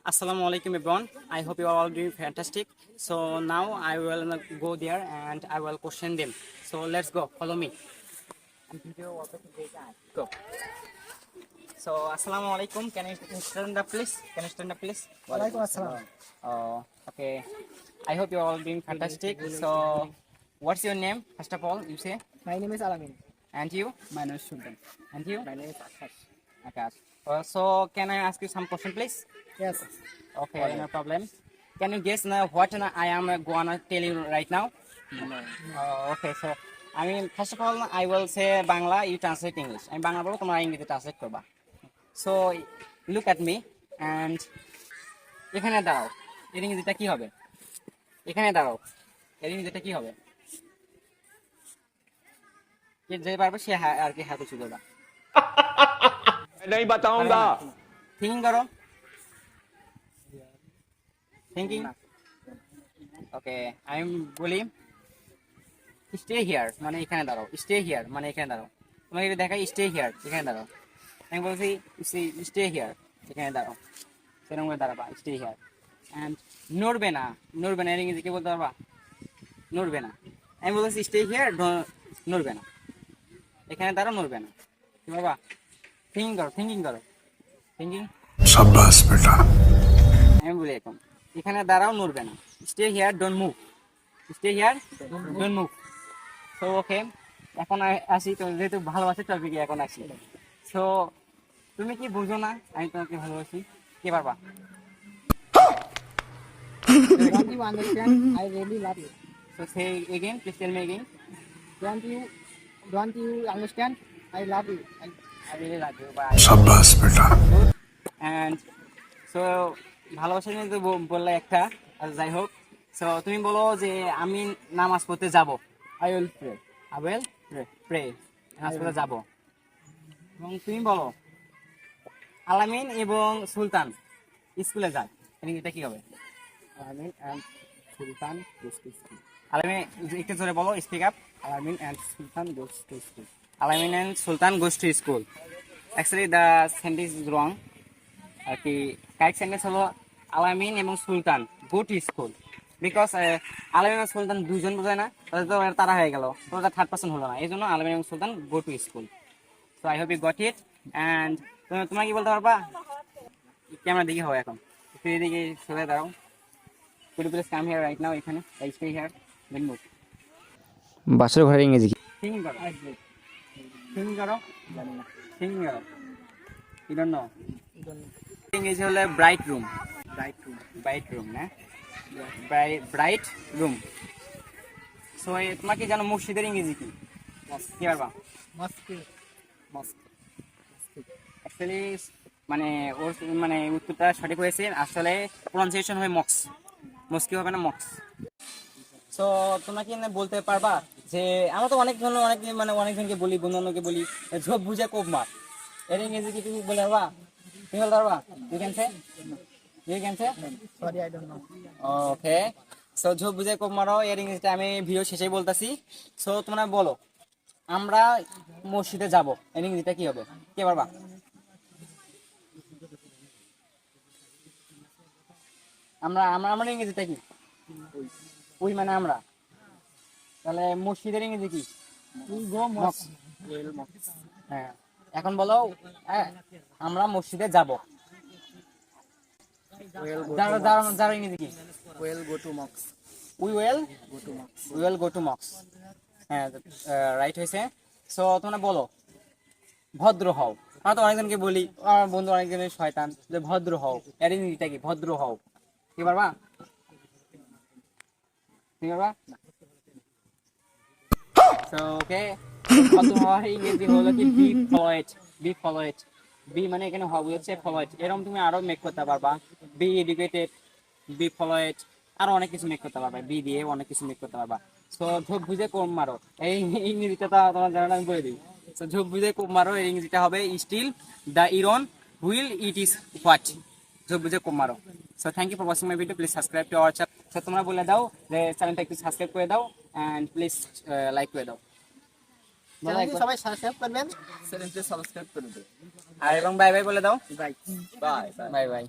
Assalamu alaikum everyone. I hope you are all doing fantastic. So now I will go there and I will question them. So let's go. Follow me. Go. So Assalamu alaikum. Can you stand up please? Can you stand up please? Walaikum assalam. Okay. I hope you are all doing fantastic. So what's your name? First of all, you say. My name is Alamin. And you? My name is Sultan. And you? My name is Akash. Akash. So can I ask you some question please? Yes. Okay, no problem. Can you guess now what I am gonna tell you right now? No. Okay, so I mean, first of all, I will say Bangla, you translate English. আমি বাংলা বলবো তোমরা ইংরেজি translate করবা। So look at me and এখানে দাঁড়াও। এর ইংরেজিটা কি হবে? এখানে দাঁড়াও। এর ইংরেজিটা কি হবে? যে পারবে সে আর কি হাতে চুল দেবা। नहीं बताऊंगा। থিঙ্কিং করো। Thinking? Okay, I'm বলি stay here মানে এখানে দাঁড়াও, stay here মানে এখানে দাঁড়াও। তোমাকে যদি দেখাই stay here এখানে দাঁড়াও। আমি বলছি stay here এখানে দাঁড়াও। সেরকম করে দাঁড়াবা stay here and নড়বে না এর ইংরেজি কি বলতে পারবা? নড়বে না। আমি বলছি stay here নড়বে না। এখানে দাঁড়াও নড়বে না। কি বাবা? থিঙ্কিং করো। থিঙ্কিং शाबाश बेटा। আমি বলি এখন এখানে দাঁড়াও নড়বে না। Stay here don't move. Stay here don't move. So okay, এখন আসি তো, যেহেতু ভালোবাসি টপিকে এখন আসি। সো তুমি কি বুঝো না আমি তোমাকে ভালোবাসি? কে পারবা? Don't you understand? I really love you. So say again, please tell me again. Don't you understand? I love you. I really love you. Bye. शाबाश बेटा। And so ভালোবাসা নিয়ে তো বললে একটা, আর যাই হোক। সো তুমি বলো যে আমি নামাজ পড়তে যাব। I will pray. I will pray. নামাজ পড়তে যাব। এবং তুমি বলো আলামিন এবং সুলতান স্কুলে যায়। এটা কি হবে? Alamin and Sultan goes to school. আলামিন একটু জোরে বলো, speak up. Alamin and Sultan goes to school. Alamin and Sultan goes to school. Actually the sentence is wrong. আর কি কারেক্ট সেন্টেন্স হলো আলামিন এবং Sultan go to school. Because আলামিন এবং সুলতান দুইজন বোঝায় না, তাহলে তো তারা হয়ে গেল, তো থার্ড পার্সন হলো না, এই জন্য আলামিন এবং Sultan go to school. So I hope you got it. And তোমরা কি বলতে পারবা? ক্যামেরা দিকে হবে এখন, একটু এদিকে সরে দাঁড়াও। Could you please come here right now, এখানে স্টে হিয়ার দেন মুভ। বাসের ঘরের ইংরেজি কি? থিঙ্কিং করো। থিঙ্কিং করো। থিঙ্কিং করো। You don't know? ইংরেজি হলো ব্রাইট রুম। ব্রাইট রুম না, ব্রাইট রুম। সো তোমাকে জানো মসজিদের ইংরেজি কি? কি পারবা? Mosque. অ্যাকচুয়ালি মানে ওর মানে উত্তরটা সঠিক হয়েছে, আসলে প্রনাউন্সিয়েশন হয় মক্স। মস্কি হবে না, মক্স। সো তোমরা কি বলতে পারবা যে আমরা তো অনেকজনকে বলি, বন্ধুকে বলি ঝোপ বুঝে কোপ মার, এর ইংরেজি কি তুমি বলে পারবা? তুমি বলতে পারবা? You can say? Sorry, I don't know. Okay, so ঝোপ বুঝে কোপ মারো এর ইংরেজিটা আমি ভিডিও শেষেই বলতেছি। সো তোমরা বলো আমরা মসজিদে যাব, এর ইংরেজিটা কি হবে? কে পারবা? আমরা ইংরেজিটা কি? ওই মানে আমরা। তাহলে মসজিদের ইংরেজি কি? We go mosque. হ্যাঁ, এখন বলো আমরা মসজিদে যাব। যার ইংরেজি কি? We'll go to mosque. We will go to Mox. হ্যাঁ, রাইট হয়েছে। সো তোমরা বলো ভদ্র হও। আমরা তো অনেকজনকে বলি, আমার বন্ধু অনেকজনের শয়তান, যে ভদ্র হও, এর ইংরেজিটা কি? ভদ্র হও। কি পারবা? সো ওকে, ভদ্র হওয়ার ইংরেজি হলো কি? B followed. বি মানে এখানে হবে হচ্ছে ফলোয়েড। এরকম তুমি আরো মেক করতে পারবা, বি এডুকেটেড, বি ফলোয়েড, আরো অনেক কিছু মেক করতে পারবা, বি দিয়ে অনেক কিছু মেক করতে পারবা। সো ঝোপ বুঝে কোপ মারো, এই ইংরেজিটা তোমার জানা আমি বলে দিই। সো ঝোপ বুঝে কোপ মারো এর ইংরেজিটা হবে still the iron wheel it is what. ঝোপ বুঝে কোপ মারো। So thank you for watching my video, please subscribe to our channel. So তোমরা বলে দাও যে চ্যানেলটা একটু সাবস্ক্রাইব করে দাও অ্যান্ড প্লিজ লাইক করে দাও। সবাই সাবস্ক্রাইব করবেন। আর এবং বাই বাই বলে দাও। বাই। Bye bye.